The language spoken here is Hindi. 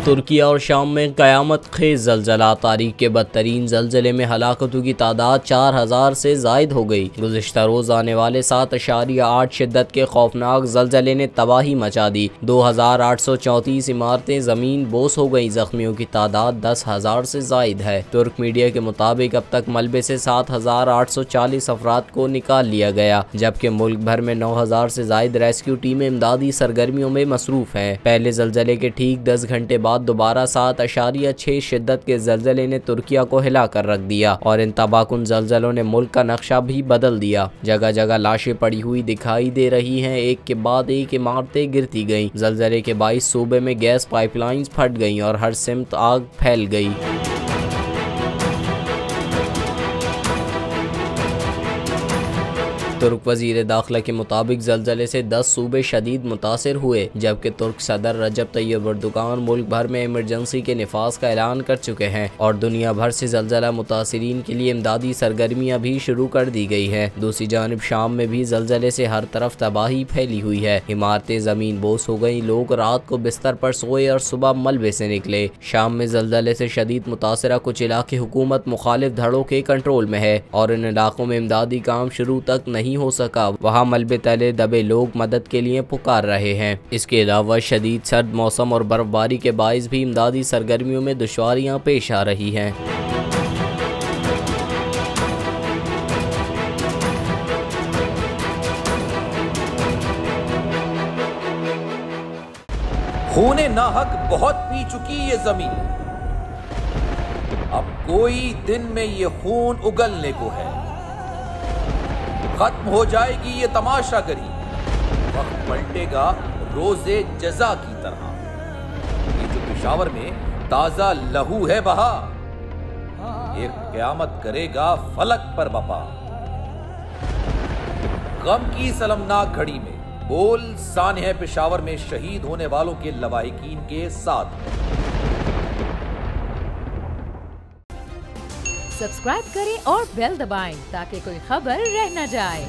तुर्की और शाम में क़यामत खेज़ ज़लज़ला। तारीख के बदतरीन ज़लज़ले में हलाकतों की तादाद 4000 से ज़ायद हो गई। गुज़िश्ता रोज़ आने वाले 7.8 शिद्दत के खौफनाक ज़लज़ले ने तबाही मचा दी। 2834 इमारतें ज़मीन बोस हो गई। ज़ख्मियों की तादाद 10,000 से ज़ायद है। तुर्क मीडिया के मुताबिक अब तक मलबे से 7,840 अफराद को निकाल लिया गया, जबकि मुल्क भर में 9,000 से ज़ायद रेस्क्यू टीमें इमदादी सरगर्मियों में मसरूफ़ हैं। पहले ज़लज़ले के ठीक 10 घंटे बाद दोबारा 7.6 शिद्दत के ज़लज़ले ने तुर्किया को हिला कर रख दिया और इन तबाहकुन ज़लज़लों ने मुल्क का नक्शा भी बदल दिया। जगह जगह लाशें पड़ी हुई दिखाई दे रही हैं। एक के बाद एक इमारतें गिरती गईं। ज़लज़ले के बाइस सूबे में गैस पाइपलाइंस फट गईं और हर सिमत आग फैल गई। तुर्क वज़ीर दाखिला के मुताबिक ज़लज़ले से 10 सूबे शदीद मुतासिर हुए, जबकि तुर्क सदर रजब तैयब एर्दोगान मुल्क भर में इमरजेंसी के निफाज का ऐलान कर चुके हैं और दुनिया भर से ज़लज़ला मुतासिरीन के लिए इमदादी सरगर्मियाँ भी शुरू कर दी गई हैं। दूसरी जानिब शाम में भी ज़लज़ले से हर तरफ तबाही फैली हुई है। इमारतें ज़मीन बोस हो गई। लोग रात को बिस्तर पर सोए और सुबह मलबे से निकले। शाम में ज़लज़ले से शदीद मुतासरा कुछ इलाके हुकूमत मुखालिफ धड़ों के कंट्रोल में है और इन इलाकों में इमदादी काम शुरू तक नहीं हो सका। वहाँ मलबे तले दबे लोग मदद के लिए पुकार रहे हैं। इसके अलावा शदीद सर्द मौसम और बर्फबारी के बाइस भी इमदादी सरगर्मियों में दुश्वारियाँ पेश आ रही हैं। खूने नाहक बहुत पी चुकी ये जमीन, अब कोई दिन में ये खून उगलने को है। खत्म हो जाएगी ये तमाशागरी, वक्त पलटेगा रोजे जजा की तरह। ये जो पेशावर में ताजा लहू है बहा, ये क़यामत करेगा फलक पर बपा। गम की सलमनाक घड़ी में बोल सानह पेशावर में शहीद होने वालों के लवाहिकीन के साथ। सब्सक्राइब करें और बेल दबाएं ताकि कोई खबर रह न जाए।